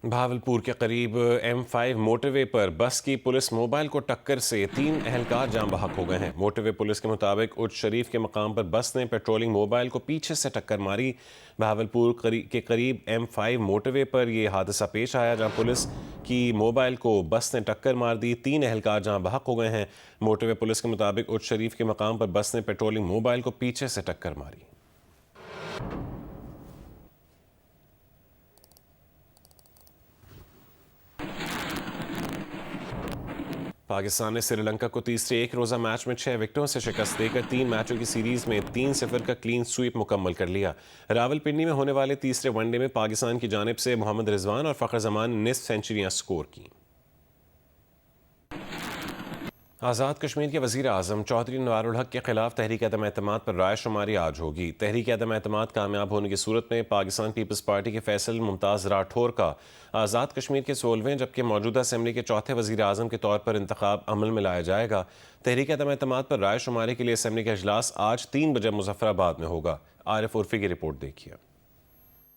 بھاولپور کے قریب M5 motor وے پر بس کی پولیس موبائل کو ٹکر سے 3 اہلکار جاں بحق ہو گئے ہیں۔ موٹر وے پولیس کے مطابق اچ شریف کے مقام پر بس نے پیٹرولنگ موبائل کو پیچھے سے ٹکر ماری۔ بھاولپور کے قریب M5 موٹر وے پر یہ حادثہ پیش آیا جہاں پولیس کی موبائل کو بس نے ٹکر مار دی، 3 اہلکار جاں بحق ہو گئے ہیں۔ موٹر وے پولیس کے مطابق اچ شریف کے مقام پر بس نے پیٹرولنگ موبائل کو پیچھے سے ٹکر ماری۔ پاکستان نے سری لنکا کو تیسرے ایک روزہ میچ میں 6 وکٹوں سے شکست دے کر 3 میچوں کی سیریز میں 3-0 کا کلین سویپ مکمل کر لیا۔ راولپنڈی میں ہونے والے تیسرے ون ڈے میں پاکستان کی جانب سے محمد رضوان اور فخر زمان نے نصف سنچریاں سکور کیں۔ آزاد کشمیر کے وزیر اعظم چودھری انوار الحق کے خلاف تحریک عدم اعتماد پر رائے شماری آج ہوگی۔ تحریک عدم اعتماد کامیاب ہونے کی صورت میں پاکستان پیپلز پارٹی کے فیصل ممتاز راٹھور کا آزاد کشمیر کے 16ویں جبکہ موجودہ اسمبلی کے چوتھے وزیر اعظم کے طور پر انتخاب عمل میں لایا جائے گا۔ تحریک عدم اعتماد پر رائے شماری کے لیے اسمبلی کا اجلاس آج 3 بجے مظفر آباد میں ہوگا۔ عارف عرفی کی رپورٹ دیکھیے۔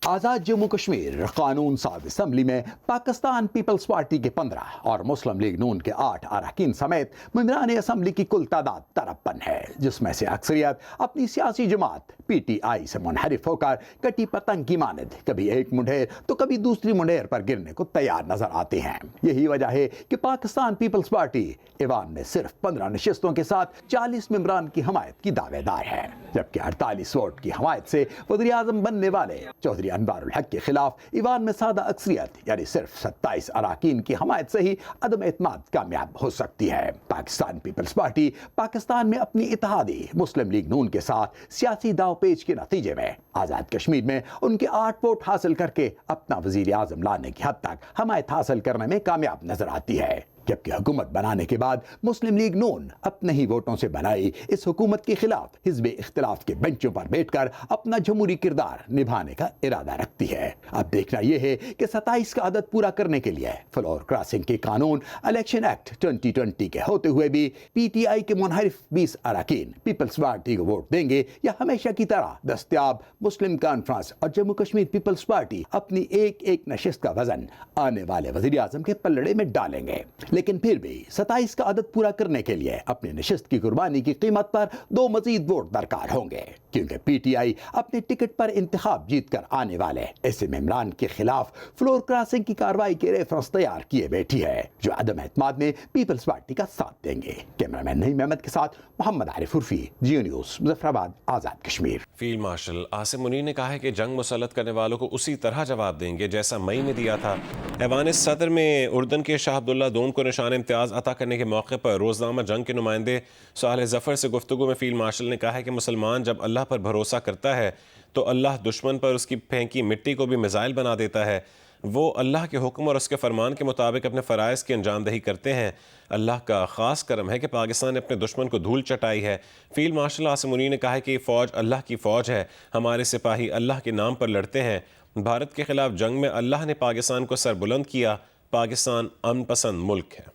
آزاد جموں کشمیر قانون ساز اسمبلی میں پاکستان پیپلز پارٹی کے 15 اور مسلم لیگ نون کے 8 اراکین سمیت ممبران اسمبلی کی کل تعداد 53 ہے، جس میں سے اکثریت اپنی سیاسی جماعت پی ٹی آئی سے منحرف ہو کر کٹی پتنگ کی مانند کبھی ایک منڈیر تو کبھی دوسری منڈیر پر گرنے کو تیار نظر آتے ہیں۔ یہی وجہ ہے کہ پاکستان پیپلز پارٹی ایوان میں صرف 15 نشستوں کے ساتھ 40 ممبران کی حمایت کی دعوے دار ہے، جبکہ 48 ووٹ کی حمایت سے وزیر اعظم بننے والے چودھری انوار الحق کے خلاف ایوان میں سادہ اکثریت یعنی صرف 27 اراکین کی حمایت سے ہی عدم اعتماد کامیاب ہو سکتی ہے۔ پاکستان پیپلز پارٹی پاکستان میں اپنی اتحادی مسلم لیگ نون کے ساتھ سیاسی داؤ پیچ کے نتیجے میں آزاد کشمیر میں ان کے 8 ووٹ حاصل کر کے اپنا وزیر اعظم لانے کی حد تک حمایت حاصل کرنے میں کامیاب نظر آتی ہے، جبکہ حکومت بنانے کے بعد مسلم لیگ نون اپنے ہی ووٹوں سے بنائی اس حکومت کے خلاف حزب اختلاف کے بینچوں پر بیٹھ کر اپنا جمہوری کردار نبھانے کا ارادہ رکھتی ہے۔ اب دیکھنا یہ ہے کہ 27 کا عدد پورا کرنے کے لیے فلور کراسنگ کے قانون الیکشن ایکٹ 2020 کے ہوتے ہوئے بھی پی ٹی آئی کے منحرف 20 اراکین پیپلز پارٹی کو ووٹ دیں گے یا ہمیشہ کی طرح دستیاب مسلم کانفرنس اور جموں کشمیر پیپلز پارٹی اپنی ایک ایک نشست کا وزن آنے والے وزیر اعظم کے پلڑے میں ڈالیں گے، لیکن پھر بھی 27 کا عدد پورا کرنے کے لیے اپنی نشست کی قربانی کی قیمت پر 2 مزید ووٹ درکار ہوں گے، کیونکہ پی ٹی آئی اپنے ٹکٹ پر انتخاب جیت کر آنے والے ایسے ممبران کے خلاف فلور کراسنگ کی کارروائی کے ریفرنس تیار کیے بیٹھی ہے جو عدم اعتماد میں پیپلز پارٹی کا ساتھ دیں گے۔ کیمرامین نعیم احمد کے ساتھ محمد عارف عرفی، جیو نیوز، مظفر آباد، آزاد کشمیر۔ فیلڈ مارشل عاصم منیر نے کہا ہے کہ جنگ مسلط کرنے والوں کو اسی طرح جواب دیں گے جیسا مئی میں دیا تھا۔ ایوان صدر میں اردن کے شاہ عبداللہ دوم کو نشان امتیاز عطا کرنے کے موقع پر روزنامہ جنگ کے نمائندے صالح ظفر سے گفتگو میں فیلڈ مارشل نے کہا ہے کہ مسلمان جب اللہ پر بھروسہ کرتا ہے تو اللہ دشمن پر اس کی پھینکی مٹی کو بھی میزائل بنا دیتا ہے۔ وہ اللہ کے حکم اور اس کے فرمان کے مطابق اپنے فرائض کی انجام دہی کرتے ہیں۔ اللہ کا خاص کرم ہے کہ پاکستان نے اپنے دشمن کو دھول چٹائی ہے۔ فیلڈ مارشل عاصم منیر نے کہا ہے کہ یہ فوج اللہ کی فوج ہے، ہمارے سپاہی اللہ کے نام پر لڑتے ہیں۔ بھارت کے خلاف جنگ میں اللہ نے پاکستان کو سر بلند کیا۔ پاکستان امن پسند ملک ہے۔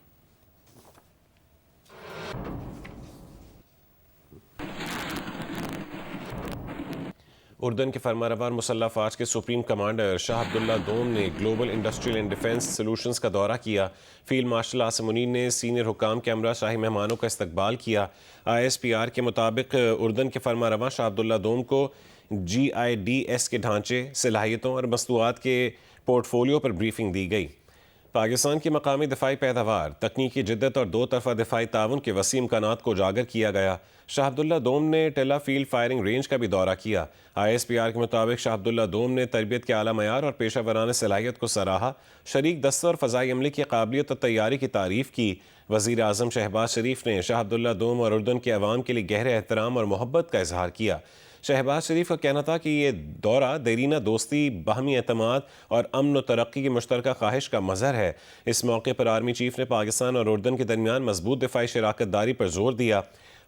اردن کے فرمانروا مسلح افواج کے سپریم کمانڈر شاہ عبداللہ دوم نے global industrial and defence solutions کا دورہ کیا۔ فیلڈ مارشل عاصم منیر نے سینئر حکام کے ہمراہ شاہی مہمانوں کا استقبال کیا۔ ISPR کے مطابق اردن کے فرمانروا شاہ عبداللہ دوم کو GIDS کے ڈھانچے، صلاحیتوں اور مصنوعات کے پورٹ فولیو پر بریفنگ دی گئی۔ پاکستان کی مقامی دفاعی پیداوار، تکنیکی جدت اور 2 طرفہ دفاعی تعاون کے وسیع امکانات کو اجاگر کیا گیا۔ شاہ عبداللہ دوم نے ٹیلا فیلڈ فائرنگ رینج کا بھی دورہ کیا۔ ISPR کے مطابق شاہ عبداللہ دوم نے تربیت کے اعلیٰ معیار اور پیشہ ورانہ صلاحیت کو سراہا، شریک دستہ اور فضائی عملے کی قابلیت اور تیاری کی تعریف کی۔ وزیر اعظم شہباز شریف نے شاہ عبداللہ دوم اور اردن کے عوام کے لیے گہرے احترام اور محبت کا اظہار کیا۔ شہباز شریف کا کہنا تھا کہ یہ دورہ دیرینہ دوستی، باہمی اعتماد اور امن و ترقی کی مشترکہ خواہش کا مظہر ہے۔ اس موقع پر آرمی چیف نے پاکستان اور اردن کے درمیان مضبوط دفاعی شراکت داری پر زور دیا۔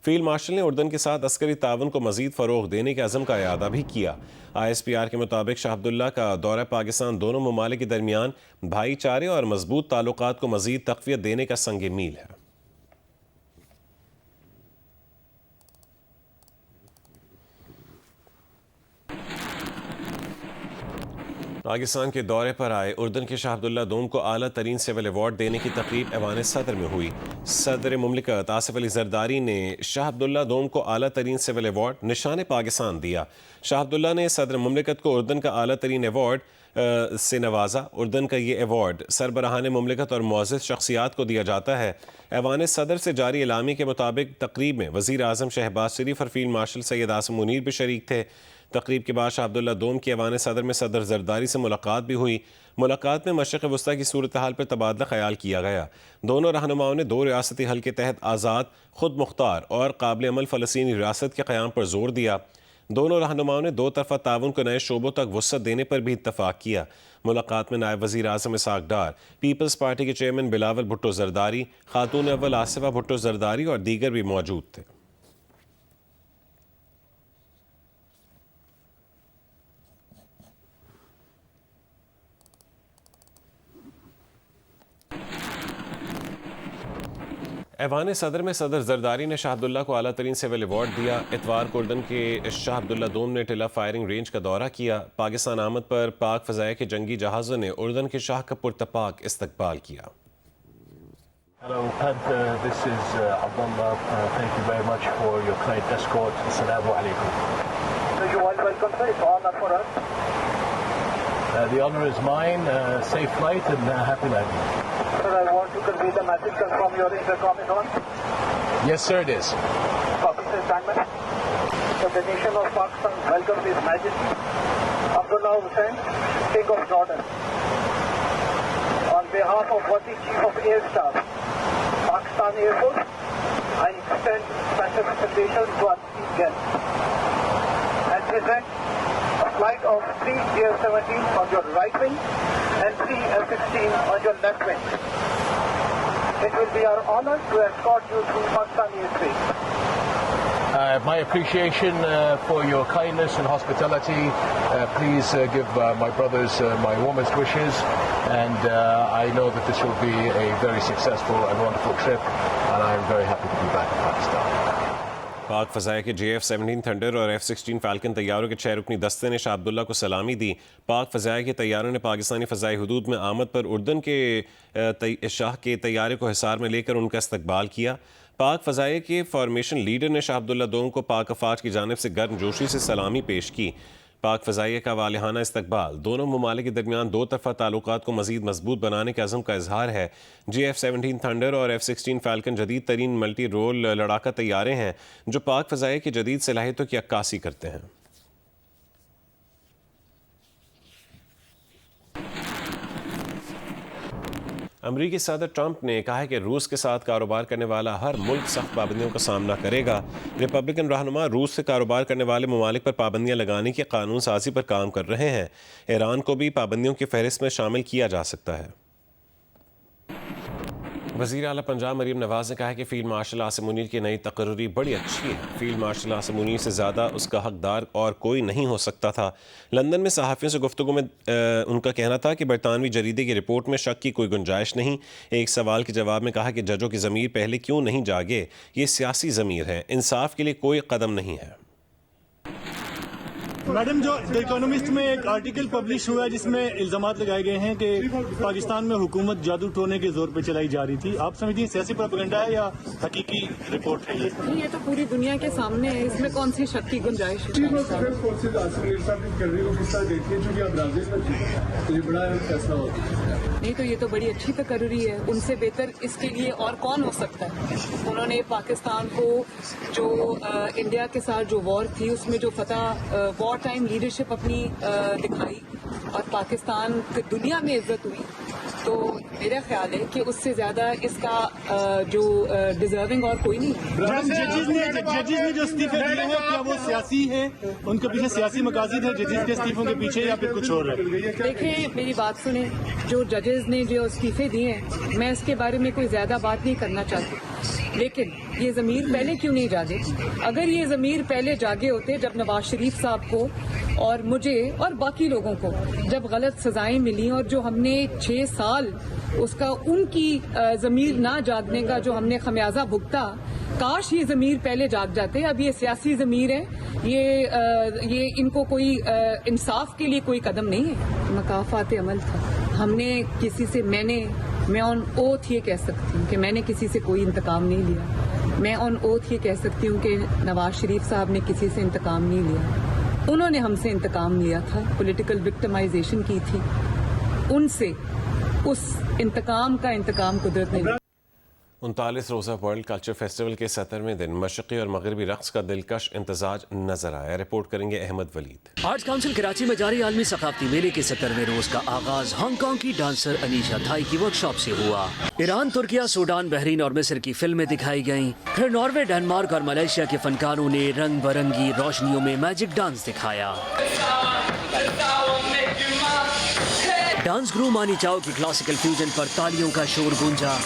فیلڈ مارشل نے اردن کے ساتھ عسکری تعاون کو مزید فروغ دینے کے عزم کا اعادہ بھی کیا۔ ISPR کے مطابق شاہ عبداللہ کا دورہ پاکستان دونوں ممالک کے درمیان بھائی چارے اور مضبوط تعلقات کو مزید تقویت دینے کا سنگ میل ہے۔ پاکستان کے دورے پر آئے اردن کے شاہ عبداللہ دوم کو اعلیٰ ترین سول ایوارڈ دینے کی تقریب ایوان صدر میں ہوئی۔ صدر مملکت آصف علی زرداری نے شاہ عبداللہ دوم کو اعلیٰ ترین سول ایوارڈ نشان پاکستان دیا۔ شاہ عبداللہ نے صدر مملکت کو اردن کا اعلیٰ ترین ایوارڈ سے نوازا۔ اردن کا یہ ایوارڈ سربراہان مملکت اور معزز شخصیات کو دیا جاتا ہے۔ ایوان صدر سے جاری اعلامیے کے مطابق تقریب میں وزیر اعظم شہباز شریف اور فیلڈ مارشل سید عاصم منیر بھی شریک تھے۔ تقریب کے بعد شاہ عبداللہ دوم کی ایوان صدر میں صدر زرداری سے ملاقات بھی ہوئی۔ ملاقات میں مشرق وسطیٰ کی صورتحال پر تبادلہ خیال کیا گیا۔ دونوں رہنماؤں نے 2 ریاستی حل کے تحت آزاد، خود مختار اور قابل عمل فلسطینی ریاست کے قیام پر زور دیا۔ دونوں رہنماؤں نے 2 طرفہ تعاون کو نئے شعبوں تک وسعت دینے پر بھی اتفاق کیا۔ ملاقات میں نائب وزیر اعظم اسحاق ڈار، پیپلز پارٹی کے چیئرمین بلاول بھٹو زرداری، خاتون اول آصفہ بھٹو زرداری اور دیگر بھی موجود تھے۔ ایوان صدر میں صدر زرداری نے شاہ عبداللہ کو اعلیٰ ترین سول ایوارڈ دیا۔ اتوار کو اردن کے شاہ عبداللہ دوم نے ٹلہ فائرنگ رینج کا دورہ کیا۔ پاکستان آمد پر پاک فضائیہ کے جنگی جہازوں نے اردن کے شاہ کا پرتپاک استقبال کیا۔ Hello, and this is Abdullah. Thank you very much for your kind escort. Assalamu alaikum. So you are welcome, sir. It's an honor for us. The honor is mine. Safe flight and happy landing. Sir, I want to convey the message from your intercom is on. Yes, sir, it is. Officer Simon, the nation of Pakistan welcomes His Majesty Abdullah Hussain, King of Jordan. On behalf of worthy Chief of Air Staff, Pakistan Air Force, I extend special salutations to our chief guest and present a flight of 3 Air-17 on your right wing and 3 F-16 on your left wing. It will be our honor to escort you through Pakistan airspace. My appreciation for your kindness and hospitality. Please give my brothers my warmest wishes, and I know that this will be a very successful and wonderful trip, and I am very happy to be back in Pakistan. پاک فضائیہ کے JF-17 thunder اور F-16 falcon طیاروں کے 6 رکنی دستے نے شاہ عبداللہ کو سلامی دی۔ پاک فضائیہ کے طیاروں نے پاکستانی فضائی حدود میں آمد پر اردن کے شاہ کے طیارے کو حصار میں لے کر ان کا استقبال کیا۔ پاک فضائیہ کے فارمیشن لیڈر نے شاہ عبداللہ دوم کو پاک افواج کی جانب سے گرم جوشی سے سلامی پیش کی۔ پاک فضائیہ کا والہانہ استقبال دونوں ممالک کے درمیان 2 طرفہ تعلقات کو مزید مضبوط بنانے کے عزم کا اظہار ہے۔ JF-17 تھنڈر اور F-16 فالکن جدید ترین ملٹی رول لڑاکا طیارے ہیں جو پاک فضائیہ کی جدید صلاحیتوں کی عکاسی کرتے ہیں۔ امریکی صدر ٹرمپ نے کہا ہے کہ روس کے ساتھ کاروبار کرنے والا ہر ملک سخت پابندیوں کا سامنا کرے گا۔ ریپبلکن رہنما روس سے کاروبار کرنے والے ممالک پر پابندیاں لگانے کی قانون سازی پر کام کر رہے ہیں۔ ایران کو بھی پابندیوں کی فہرست میں شامل کیا جا سکتا ہے۔ وزیر اعلیٰ پنجاب مریم نواز نے کہا ہے کہ فیلڈ مارشل عاصم منیر کی نئی تقرری بڑی اچھی ہے۔ فیلڈ مارشل عاصم منیر سے زیادہ اس کا حقدار اور کوئی نہیں ہو سکتا تھا۔ لندن میں صحافیوں سے گفتگو میں ان کا کہنا تھا کہ برطانوی جریدے کی رپورٹ میں شک کی کوئی گنجائش نہیں۔ ایک سوال کے جواب میں کہا کہ ججوں کی ضمیر پہلے کیوں نہیں جاگے؟ یہ سیاسی ضمیر ہے، انصاف کے لیے کوئی قدم نہیں ہے۔ میڈم، جو دی اکانومسٹ میں ایک آرٹیکل پبلش ہوا ہے جس میں الزامات لگائے گئے ہیں کہ پاکستان میں حکومت جادو ٹونے کے زور پہ چلائی جا رہی تھی، آپ سمجھتی ہیں سیاسی پروپیگنڈا ہے یا حقیقی رپورٹ ہے؟ یہ تو پوری دنیا کے سامنے ہے، اس میں کون سی شک کی گنجائش ہے؟ نہیں تو یہ تو بڑی اچھی تقرری ہے، ان سے بہتر اس کے لیے اور کون ہو سکتا ہے؟ انہوں نے پاکستان کو جو انڈیا کے ساتھ جو وار تھی اس میں جو فتح وار ٹائم لیڈرشپ اپنی دکھائی اور پاکستان کی دنیا میں عزت ہوئی، تو میرا خیال ہے کہ اس سے زیادہ اس کا جو ڈیزرونگ اور کوئی نہیں ہے۔ ججز نے جو استعفے دیے ہیں کیا وہ سیاسی ہیں؟ ان کے پیچھے سیاسی مقاصد ہے ججز کے استعفوں کے پیچھے، یا پھر کچھ اور ہے؟ دیکھیں میری بات سنیں، جو ججز نے جو استعفے دیے ہیں میں اس کے بارے میں کوئی زیادہ بات نہیں کرنا چاہتی، لیکن یہ ضمیر پہلے کیوں نہیں جاگے؟ اگر یہ ضمیر پہلے جاگے ہوتے جب نواز شریف صاحب کو اور مجھے اور باقی لوگوں کو جب غلط سزائیں ملی اور جو ہم نے 6 سال اس کا ان کی ضمیر نہ جاگنے کا جو ہم نے خمیازہ بھگتا، काश ये ज़मीर पहले जाग जाते। अब ये सियासी ज़मीर है, ये इनको कोई इंसाफ के लिए कोई कदम नहीं है, मकाफात अमल था। हमने किसी से मैं ऑन ओथ ये कह सकती हूँ कि मैंने किसी से कोई इंतकाम नहीं लिया। मैं ऑन ओथ ये कह सकती हूँ कि नवाज शरीफ साहब ने किसी से इंतकाम नहीं लिया। उन्होंने हमसे इंतकाम लिया था, पॉलिटिकल विक्टिमाइजेशन की थी उनसे। उस इंतकाम का इंतकाम कुदरत ने 39 रोज़ा वर्ल्ड कल्चर फेस्टिवल के 70वें दिन मशरक़ी और मगरबी रक़्स का दिलकश इम्तजाज नजर आया। रिपोर्ट करेंगे अहमद वलीद। आर्ट्स काउंसिल कराची में जारी आलमी सकाफती मेले के 70वें रोज का आगाज हांगकांग की डांसर अनीशा थाई की वर्कशॉप से हुआ। ईरान, तुर्किया, सूडान, बहरीन और मिस्र की फिल्में दिखाई गईं। फिर नॉर्वे, डेनमार्क और मलेशिया के फनकारों ने रंग बिरंगी रोशनियों में मैजिक डांस दिखाया। डांस ग्रुप मानी चाओ की क्लासिकल फ्यूजन पर तालियों का शोर गूंजा।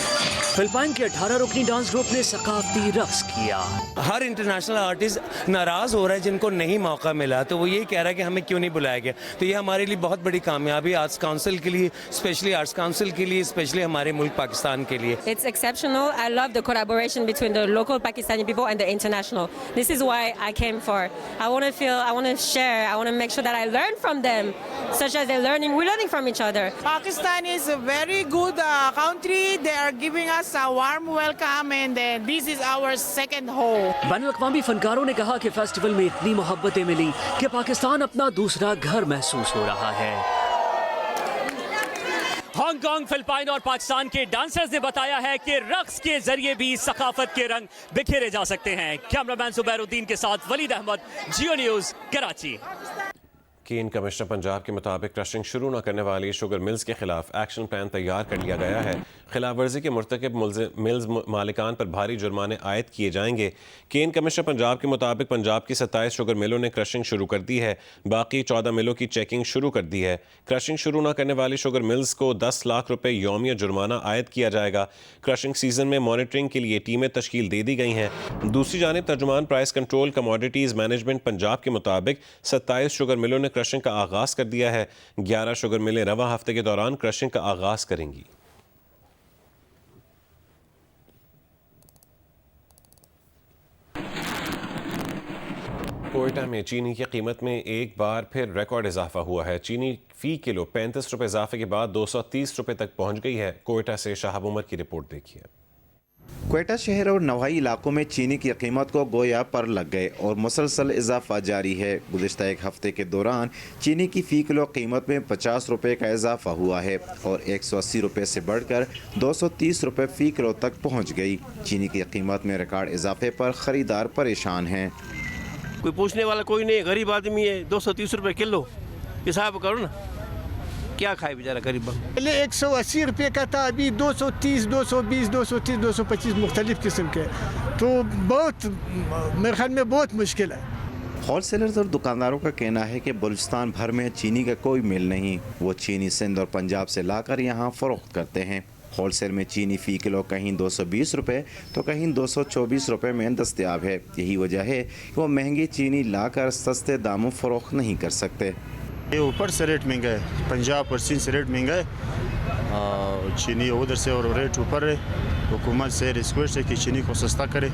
फिलिपाइन के 18 रुकनी डांस ग्रुप ने सकाफती रक्स किया। हर इंटरनेशनल आर्टिस्ट नाराज़ हो रहा है जिनको नहीं मौका मिला, तो वो यही कह रहा है कि हमें क्यों नहीं बुलाया गया। तो ये हमारे लिए बहुत बड़ी कामयाबी, आर्ट्स काउंसिल के लिए, स्पेशली आर्ट्स काउंसिल के लिए, स्पेशली हमारे मुल्क पाकिस्तान के लिए। It's exceptional. I love the collaboration between the local Pakistani people and the international. This is why I came for. I want to share, I want to make sure that I learn from them, such as we're learning from each other. Pakistan is a very good country. They are giving us a warm welcome and this is our second home. बैनुल-अक़वामी फनकारों ने कहा कि festival में इतनी मोहब्बतें मिली कि पाकिस्तान अपना दूसरा घर महसूस हो रहा है। हांगकांग, फिलिपाइन और पाकिस्तान के डांसर्स ने बताया है कि रक्स के जरिए भी सकाफत के रंग बिखेरे जा सकते हैं। कैमरामैन जुबैरुद्दीन के साथ वलीद अहमद, जियो न्यूज़, कराची। केन कमिश्नर पंजाब के मुताबिक क्रशिंग शुरू न करने वाली शुगर मिल्स के खिलाफ एक्शन प्लान तैयार कर लिया गया है। खिलाफ वर्जी के मुर्तकिब मिल्स मालिकान पर भारी जुर्माने आयद किए जाएंगे। केन कमिश्नर पंजाब के मुताबिक पंजाब की 27 शुगर मिलों ने क्रशिंग शुरू कर दी है, बाकी 14 मिलों की चेकिंग शुरू कर दी है। क्रशिंग शुरू न करने वाली शुगर मिल्स को 10 लाख रुपए यौमिया जुर्माना आयद किया जाएगा। क्रशिंग सीजन में मॉनिटरिंग के लिए टीमें तश्कील दे दी गई हैं। दूसरी जानिब तर्जुमान price control commodities management Punjab के मुताबिक 27 शुगर मिलों ने क्रशिंग का आगाज़ कर दिया है। 11 शुगर मिलें रवा हफ्ते के दौरान क्रशिंग का आगाज़ करेंगी। कोयटा में चीनी की कीमत में एक बार फिर रिकॉर्ड इजाफा हुआ है। चीनी फी किलो 35 रुपये इजाफे के बाद 230 रुपये तक पहुंच गई है। कोयटा से शाहब उमर की रिपोर्ट देखिए। कोयटा शहर और नवाई इलाकों में चीनी की कीमत को गोया पर लग गए और मुसलसल इजाफा जारी है। गुज़िश्ता एक हफ्ते के दौरान चीनी की फ़ी किलो कीमत में 50 रुपये का इजाफा हुआ है और 180 रुपये से बढ़कर 230 रुपये फ़ी किलो तक पहुँच गई। चीनी की कीमत में रिकॉर्ड इजाफे पर ख़रीदार परेशान हैं। कोई पूछने वाला कोई नहीं, गरीब आदमी है। 230 रुपये किलो हिसाब करो ना, क्या खाए बेचारा गरीब। पहले 180 रुपये का था, अभी 230, 220, 230, 225 मुख्तलिफ किस्म के, तो बहुत मेरे ख्याल में बहुत मुश्किल है। होलसेलर्स और दुकानदारों का कहना है कि बलूचिस्तान भर में चीनी का कोई मिल नहीं, वो चीनी सिंध और पंजाब से लाकर यहाँ फ़रोख्त करते हैं। होलसेल में चीनी फ़ी किलो कहीं 220 रुपये तो कहीं 224 रुपये में दस्तयाब है। यही वजह है कि वो महंगी चीनी लाकर सस्ते दामों फ़रोख्त नहीं कर सकते। ये ऊपर से रेट महंगा है, पंजाब और सिंध से रेट महंगा है, चीनी उधर से और रेट ऊपर है। हुकूमत से रिक्वेस्ट है कि चीनी को सस्ता करे।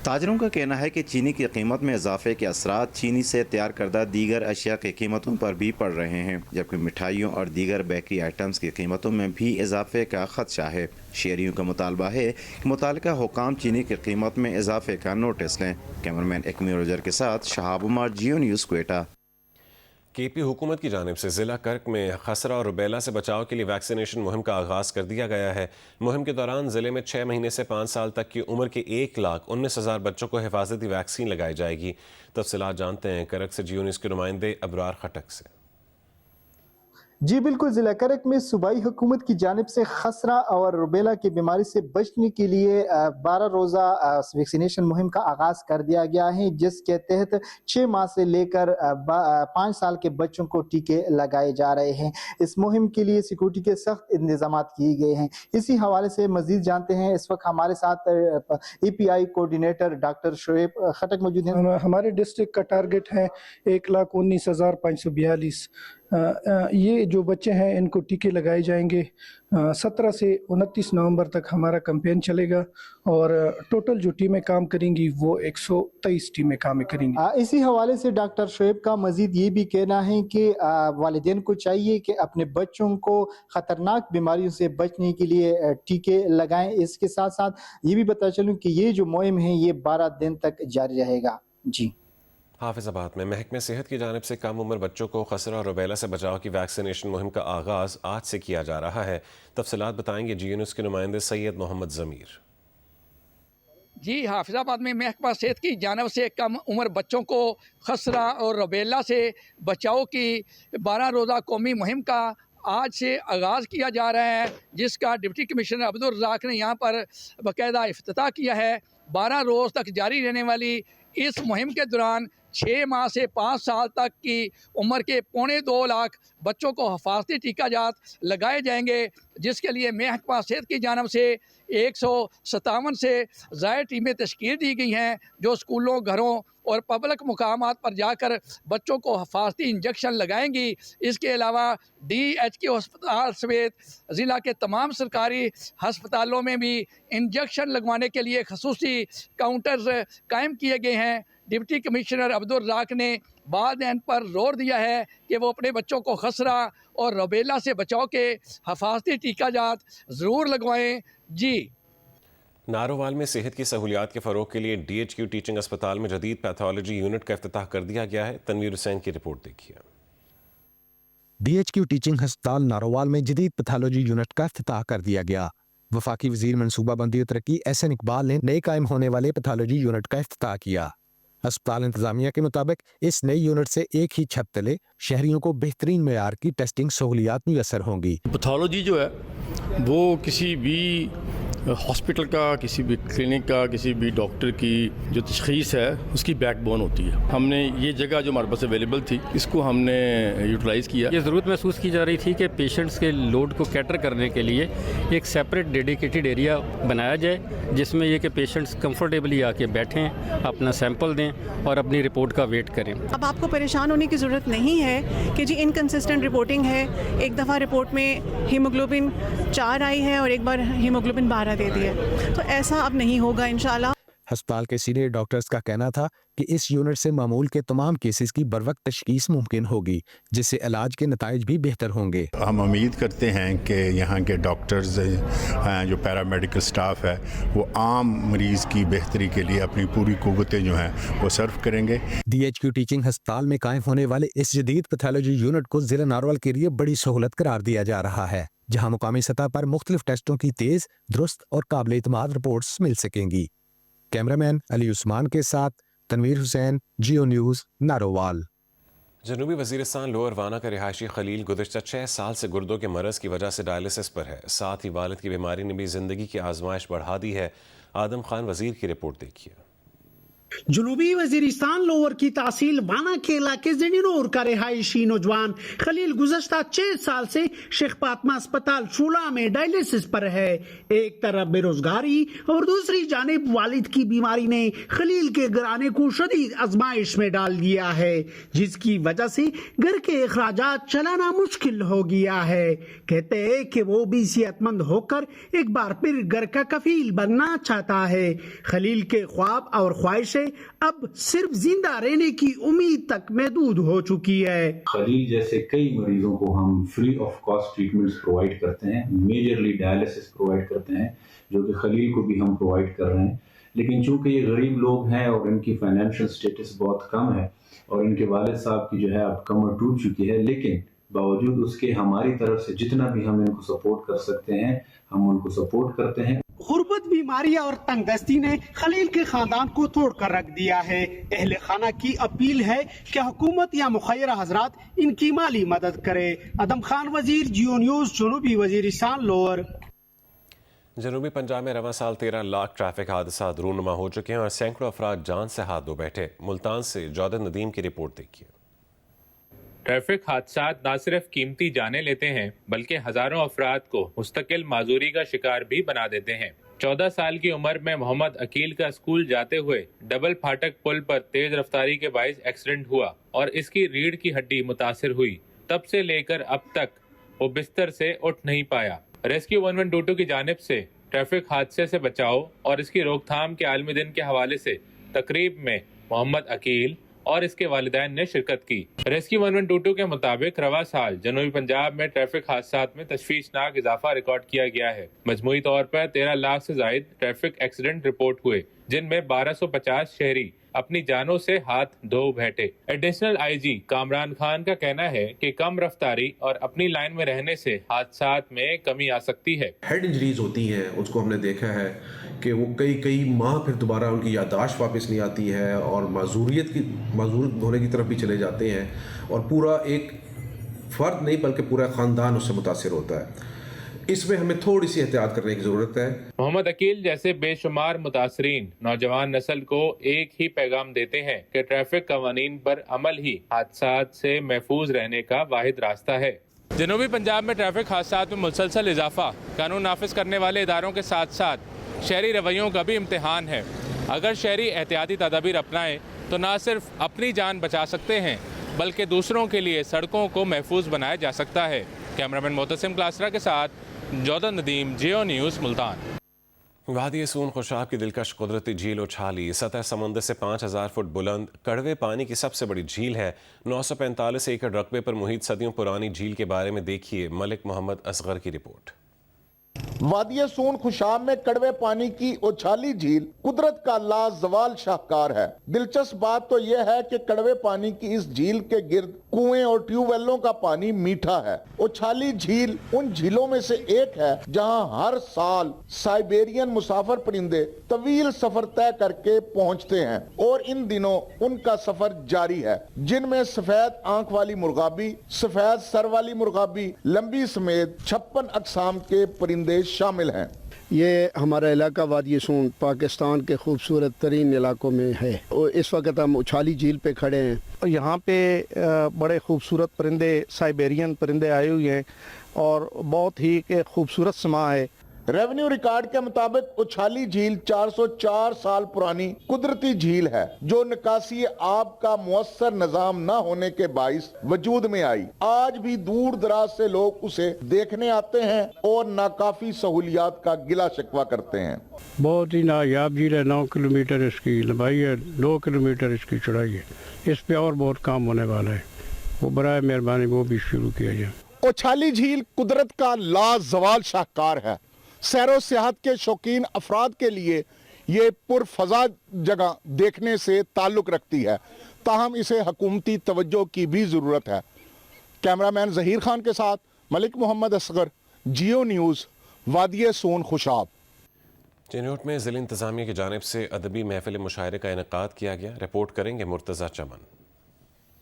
ताजरों का कहना है कि चीनी की कीमत में इजाफे के असरात चीनी से तैयार करदा दीगर अशिया की कीमतों पर भी पड़ रहे हैं, जबकि मिठाइयों और दीगर बेकरी आइटम्स की कीमतों में भी इजाफे का खदशा है। शहरियों का मुतालबा है कि मुतालिका हुकाम चीनी की कीमत में इजाफे का नोटिस लें। कैमरामैन एकमी रोजर के साथ शहाब उमर, जियो न्यूज़, क्वेटा। केपी हुकूमत की जानिब से ज़िला कर्क में खसरा और रुबेला से बचाव के लिए वैक्सीनेशन मुहिम का आगाज़ कर दिया गया है। मुहिम के दौरान ज़िले में 6 महीने से 5 साल तक की उम्र के 1,19,000 बच्चों को हिफाजती वैक्सीन लगाई जाएगी। तफसीलात जानते हैं करक से जियो न्यूज़ के नुमाइंदे अबरार खटक से। जी बिल्कुल, ज़िला करक में सूबाई हुकूमत की जानिब से खसरा और रुबेला की बीमारी से बचने के लिए 12 रोज़ा वैक्सीनेशन मुहिम का आगाज़ कर दिया गया है, जिसके तहत 6 माह से लेकर 5 साल के बच्चों को टीके लगाए जा रहे हैं। इस मुहिम के लिए सिक्योरिटी के सख्त इंतजाम किए गए हैं। इसी हवाले से मजीद जानते हैं, इस वक्त हमारे साथ API कोऑर्डिनेटर डॉक्टर शोएब खटक मौजूद हैं। हमारे डिस्ट्रिक्ट का टारगेट है 1,19,542 ये जो बच्चे हैं इनको टीके लगाए जाएंगे। 17 से 29 नवंबर तक हमारा कैंपेन चलेगा और टोटल जो टीमें काम करेंगी वो 123 टीमें काम करेंगी। इसी हवाले से डॉक्टर शोएब का मजीद ये भी कहना है कि वालिदैन को चाहिए कि अपने बच्चों को ख़तरनाक बीमारियों से बचने के लिए टीके लगाएं। इसके साथ साथ ये भी बता चलूँ कि ये जो मुहिम है ये 12 दिन तक जारी रहेगा। जी। हाफिजाबाद में महकमे सेहत की जानिब से कम उम्र बच्चों को खसरा और रुबेला से बचाव की वैक्सीनेशन मुहिम का आगाज़ आज से किया जा रहा है। तफसीलात बताएंगे GA न्यूज़ के नुमाइंदे सैयद मोहम्मद ज़मीर। जी, हाफिजाबाद में महकमा सेहत की जानिब से कम उम्र बच्चों को खसरा और रुबेला से बचाव की 12 रोज़ा कौमी मुहिम का आज से आगाज़ किया जा रहा है, जिसका डिप्टी कमिश्नर अब्दुल रज़ाक ने यहाँ पर बाकायदा इफ्तिताह किया है। 12 रोज़ तक जारी रहने वाली इस मुहिम के दौरान 6 माह से 5 साल तक की उम्र के 2.25 लाख बच्चों को हिफाजती टीकाजात लगाए जाएंगे, जिसके लिए महकमा सेहत की जानिब से 157 से ज़ायद टीमें तश्कील दी गई हैं, जो स्कूलों, घरों और पब्लिक मुकामात पर जाकर बच्चों को हिफाजती इंजेक्शन लगाएंगी। इसके अलावा DHQ अस्पताल समेत ज़िला के तमाम सरकारी हस्पतालों में भी इंजेक्शन लगवाने के लिए खसूसी काउंटर्स कायम किए गए हैं। डिप्टी कमिश्नर अब्दुल रज़ाक ने वालिदैन पर जोर दिया है कि वो अपने बच्चों को खसरा और रुबेला से बचाव के हिफाजती टीकाजात ज़रूर लगवाएं। जी। नारोवाल में सेहत की सहूलियात के फ़रोग के लिए DHQ टीचिंग अस्पताल में जदीद पैथोलॉजी यूनिट का इफ्तिताह कर दिया गया है। तनवीर हुसैन की रिपोर्ट देखिए। DHQ टीचिंग अस्पताल नारोवाल में जदीद पैथोलॉजी यूनिट का इफ्तिताह कर दिया गया। वफाकी वजीर मनसूबाबंदी और तरक्की SN इकबाल ने नए कायम होने वाले पैथोलॉजी यूनिट का इफ्तिताह किया। अस्पताल इंतजामिया के मुताबिक इस नई यूनिट से एक ही छत तले शहरियों को बेहतरीन मेयार की टेस्टिंग सहूलियात मुयसर होंगी। पैथोलॉजी जो है वो किसी भी हॉस्पिटल का, किसी भी क्लिनिक का, किसी भी डॉक्टर की जो तशख़ीस है उसकी बैकबोन होती है। हमने ये जगह जो हमारे पास अवेलेबल थी इसको हमने यूटिलाइज़ किया। ये ज़रूरत महसूस की जा रही थी कि पेशेंट्स के लोड को कैटर करने के लिए एक सेपरेट डेडिकेटेड एरिया बनाया जाए, जिसमें ये कि पेशेंट्स कंफर्टेबली आके बैठें, अपना सैंपल दें और अपनी रिपोर्ट का वेट करें। अब आपको परेशान होने की ज़रूरत नहीं है कि जी इनकन्सिस्टेंट रिपोर्टिंग है, एक दफ़ा रिपोर्ट में हीमोग्लोबिन 4 आई है और एक बार हीमोग्लोबिन 12 दे दिए, तो ऐसा अब नहीं होगा इंशाल्लाह। अस्पताल के सीनियर डॉक्टर्स का कहना था कि इस यूनिट से मामूल के तमाम केसेस की बरवक्त तशखीस मुमकिन होगी, जिससे इलाज के नताइज भी बेहतर होंगे। हम उम्मीद करते हैं कि यहाँ के डॉक्टर्स जो पैरामेडिकल स्टाफ है वो आम मरीज़ की बेहतरी के लिए अपनी पूरी कुव्वतें जो हैं वो सर्व करेंगे। DHQ टीचिंग अस्पताल में कायम होने वाले इस जदीद पैथोलॉजी यूनिट को जिला नारोवाल के लिए बड़ी सहूलत करार दिया जा रहा है, जहाँ मुकामी सतह पर मुख्तलिफ टेस्टों की तेज, दुरुस्त और काबिल इत्मीनान रिपोर्ट्स मिल सकेंगी। कैमरामैन अली उस्मान के साथ तनवीर हुसैन, GO न्यूज़, नारोवाल। जनूबी वज़ीरिस्तान लोअर वाना का रिहायशी खलील गुज़श्ता 6 साल से गुर्दों के मरज़ की वजह से डायलिसिस पर है। साथ ही वालिद की बीमारी ने भी ज़िंदगी की आजमाइश बढ़ा दी है। आदम खान वज़ीर की रिपोर्ट देखिए। जनूबी वजीरिस्तान लोअर की तहसील वाना के इलाके जनीनोर का रिहायशी नौजवान खलील गुज़श्ता 6 साल से शेख फातिमा अस्पताल शूला में डायलिसिस पर है। एक तरफ बेरोजगारी और दूसरी जानिब वालिद की बीमारी ने खलील के घराने को शदीद आजमाइश में डाल दिया है, जिसकी वजह से घर के अखराजात चलाना मुश्किल हो गया है। कहते हैं कि वो भी सेहतमंद होकर एक बार फिर घर का कफील बनना चाहता है। खलील के ख्वाब और ख्वाहिशें अब सिर्फ जिंदा रहने की उम्मीद तक महदूद हो चुकी है। खलील जैसे कई मरीजों को हम free of cost treatments provide करते हैं, मेजरली डायलिसिस प्रोवाइड करते हैं, जो कि खलील को भी हम प्रोवाइड कर रहे हैं। लेकिन चूंकि ये गरीब लोग हैं और इनकी फाइनेंशियल स्टेटस बहुत कम है और इनके वालिद साहब की जो है अब कमर टूट चुकी है, लेकिन बावजूद उसके हमारी तरफ से जितना भी हम इनको सपोर्ट कर सकते हैं हम उनको सपोर्ट करते हैं। गुर्बत, बीमारियां और तंगदस्ती ने खलील के खानदान को तोड़ कर रख दिया है। अहले खाना की अपील है कि हुकूमत या मुखैरा हजरात इनकी माली मदद करे। आदम खान वजीर, GO न्यूज़, जनूबी वजीरिस्तान लोअर। जनूबी पंजाब में रवां साल 13 लाख ट्रैफिक हादसा रूनुमा हो चुके हैं और सैकड़ों अफराद जान से हाथ धो बैठे। मुल्तान से जौदत नदीम की रिपोर्ट देखिए। ट्रैफिक हादसात न सिर्फ कीमती जानें लेते हैं बल्कि हजारों अफराद को मुस्तकिल माजूरी का शिकार भी बना देते हैं। 14 साल की उम्र में मोहम्मद अकील का स्कूल जाते हुए डबल फाटक पुल पर तेज रफ्तारी के बाइस एक्सीडेंट हुआ और इसकी रीढ़ की हड्डी मुतासिर हुई। तब से लेकर अब तक वो बिस्तर से उठ नहीं पाया। रेस्क्यू 1122 की जानिब से ट्रैफिक हादसे से बचाव और इसकी रोकथाम के आलमी दिन के हवाले से तकरीब में मोहम्मद अकील और इसके वालिदैन ने शिरकत की। रेस्क्यू 1122 के मुताबिक रवा साल जनूबी पंजाब में ट्रैफिक हादसात में तशवीशनाक इजाफा रिकॉर्ड किया गया है। मजमूई तौर पर 13 लाख से जायद ट्रैफिक एक्सीडेंट रिपोर्ट हुए, जिनमें 1250 शहरी अपनी जानों से हाथ धो बैठे। एडिशनल आईजी कामरान खान का कहना है कि कम रफ्तारी और अपनी लाइन में रहने से हादसात में कमी आ सकती है। हेड इंजरीज होती हैं, उसको हमने देखा है कि वो कई माह फिर दोबारा उनकी याददाश्त वापस नहीं आती है और माजूर होने की तरफ भी चले जाते हैं और पूरा एक फर्द नहीं बल्कि पूरा ख़ानदान उससे मुतासिर होता है। इसमें हमें थोड़ी सी एहतियात करने की ज़रूरत है। मोहम्मद अकील जैसे बेशुमार मुतासरीन नौजवान नस्ल को एक ही पैगाम देते हैं कि ट्रैफिक कवानीन पर अमल ही हादसात से महफूज रहने का वाहिद रास्ता है। जनूबी पंजाब में ट्रैफिक हादसात में मुसलसल इजाफा कानून नाफिज करने वाले इदारों के साथ साथ शहरी रवैयों का भी इम्तिहान है। अगर शहरी एहतियाती तदाबीर अपनाएं तो न सिर्फ अपनी जान बचा सकते हैं बल्कि दूसरों के लिए सड़कों को महफूज बनाया जा सकता है। कैमरामैन मोतसिम क्लासरा के साथ जौदन नदीम, जियो न्यूज़, मुल्तान। वादी सून खुशाब की दिलकश कुदरती झील उछाली सतह समंदर से 5000 फुट बुलंद कड़वे पानी की सबसे बड़ी झील है। 945 एकड़ रकबे पर मुहित सदियों पुरानी झील के बारे में देखिए मलिक मोहम्मद असगर की रिपोर्ट। वादी सून खुशाब में कड़वे पानी की उछाली झील कुदरत का लाजवाल शाहकार है। दिलचस्प बात तो यह है कि कड़वे पानी की इस झील के गिर्द कुएं और ट्यूबवेलों का पानी मीठा है। उछाली झील उन झीलों में से एक है जहां हर साल साइबेरियन मुसाफिर परिंदे तवील सफर तय करके पहुंचते हैं और इन दिनों उनका सफर जारी है, जिनमें सफेद आंख वाली मुर्गाबी, सफेद सर वाली मुर्गाबी, लंबी समेत 56 अकसाम के परिंदे शामिल हैं। ये हमारा इलाका वादी सून पाकिस्तान के खूबसूरत तरीन इलाकों में है और इस वक्त हम उछाली झील पे खड़े हैं और यहाँ पे बड़े खूबसूरत परिंदे, साइबेरियन परिंदे आए हुए हैं और बहुत ही खूबसूरत समा है। रेवेन्यू रिकॉर्ड के मुताबिक उछाली झील 404 साल पुरानी कुदरती झील है जो निकासी आब का मुअस्सर निजाम न होने के बाइस वजूद में आई। आज भी दूर दराज से लोग उसे देखने आते हैं और नाकाफी सहूलियात का गिला शिकवा करते हैं। बहुत ही नायाब झील है। 9 किलोमीटर इसकी लंबाई है, 2 किलोमीटर इसकी चौड़ाई है। इस पे और बहुत काम होने वाला है, वो बराए मेहरबानी वो भी शुरू किया जाए। उछाली झील कुदरत का लाजवाल शाहकार है। सैरो सियाहत के शौकीन अफराद के लिए ये पुरफजा जगह देखने से ताल्लुक़ रखती है, ताहम इसे हुकूमती तवज्जो की भी ज़रूरत है। कैमरामैन ज़हीर खान के साथ मलिक मोहम्मद असगर, जियो न्यूज़, वादी सून खुशाब। चिन्होट में ज़िला इंतज़ामिया की जानिब से अदबी महफिल मुशायरे का इनेकाद किया गया। रिपोर्ट करेंगे मुर्तज़ा चमन।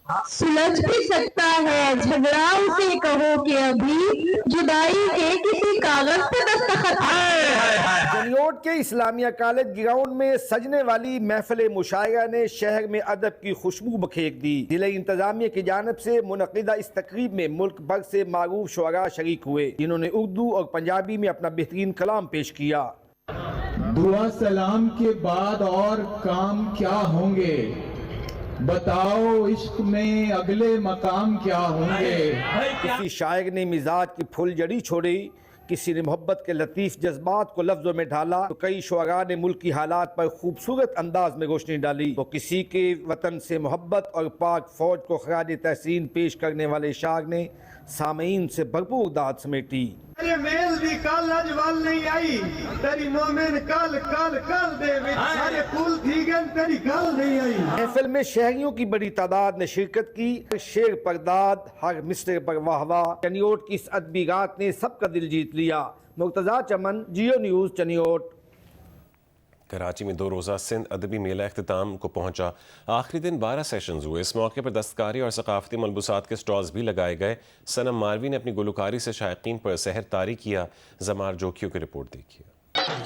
सुलझ भी सकता है झगड़ा उसे कहो कि अभी जुदाई के किसी कागज पे दस्तखत। चिन्होट के इस्लामिया कॉलेज ग्राउंड में सजने वाली महफिल मुशायरा ने शहर में अदब की खुशबू बखेर दी। जिला इंतजामिया की जानिब से मुनक़िदा इस तकरीब में मुल्क भर से मारूफ शुअरा शरीक हुए, जिन्होंने उर्दू और पंजाबी में अपना बेहतरीन कलाम पेश किया। दुआ सलाम के बाद और काम क्या होंगे, बताओ इश्क में अगले मकाम क्या होंगे। किसी शायर ने मिजाज की फुल जड़ी छोड़ी, किसी ने मोहब्बत के लतीफ जज्बात को लफ्जों में ढाला, तो कई शुअरा ने मुल्क की हालात पर खूबसूरत अंदाज में रोशनी डाली। तो किसी के वतन से मोहब्बत और पाक फौज को खराज तहसीन पेश करने वाले शायर ने सामीन से भरपूर दाद समेटी। तेरी मेल दी कल अजवाल नहीं आई, तेरी मोमिन कल कल कल दे सारे फूल थी गन तेरी कल नहीं आई। महफिल में शहरियों की बड़ी तादाद ने शिरकत की। शेर परदाद, हर मिसरे पर वाहवाह। चनियोट की इस अदबी रात ने सबका दिल जीत लिया। मुर्तज़ा चमन, जियो न्यूज़, चनियोट। कराची में 2 रोज़ा सिंध अदबी मेला अख्तिताम को पहुंचा। आखिरी दिन 12 सेशंस हुए। इस मौके पर दस्तकारी और सकाफती मलबूसात के स्टॉल्स भी लगाए गए। सनम मारवी ने अपनी गुलकारी से शायकीन पर सहर तारी किया। जमार जोखियों की रिपोर्ट देखिए।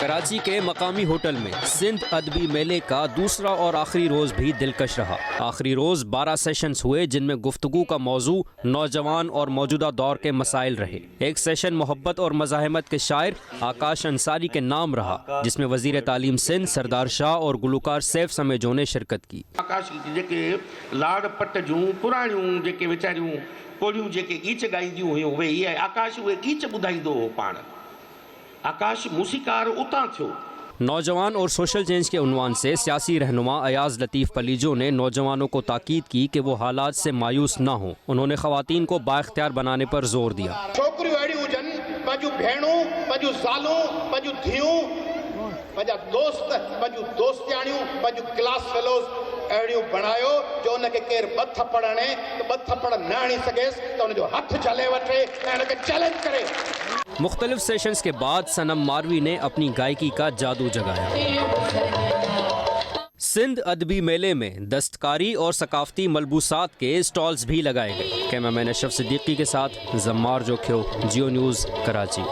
कराची के मकामी होटल में सिंध अदबी मेले का दूसरा और आखिरी रोज़ भी दिलकश रहा। आखिरी रोज़ 12 सेशंस हुए, जिनमें गुफ्तगू का मौजू नौजवान और मौजूदा दौर के मसाइल रहे। एक सेशन मोहब्बत और मज़ाहमत के शायर आकाश अंसारी के नाम रहा, जिसमें वज़ीर तालीम सिंध सरदार शाह और गुलकार सैफ समेजो ने शिरकत की। आकाश जेके लाड़ पट जूं पुराणियूं जेके वीचारियूं पोलियूं जेके गीच ॻाईंदियूं हुयूं उहे इहे आकाश उहे गीच ॿुधाईंदो हो पाण आकाश मूसीकार उतां थियो। नौजवान और सोशल चेंज के उन्वान से सियासी रहनुमा अयाज लतीफ़ पलीजो ने नौजवानों को ताकीद की कि वो हालात से मायूस न हों। उन्होंने ख़वातीन को बाइख्तियार बनाने पर जोर दिया। छोकरियूं अहिड़ियूं हुजनि, पंहिंजूं भेणूं, पंहिंजूं ज़ालूं, पंहिंजूं धीअरूं, पंहिंजा दोस्त, पंहिंजूं दोस्तियाणियूं, पंहिंजूं क्लास फेलोज़ अहिड़ियूं बणायो जो उनखे केरु ॿ थप्पड़ हणे त ॿ थप्पड़ न हणी सघेसि त उनजो हथु झले वठे ऐं उनखे चैलेंज करे। मुख्तलिफ सेशंस के बाद सनम मारवी ने अपनी गायकी का जादू जगाया। सिंध अदबी मेले में दस्तकारी और सकाफती मलबूसात के स्टॉल्स भी लगाए गए। कैमरामैन अशरफ सिद्दीकी के साथ जम्मार जोख्यो, जियो न्यूज़, कराची।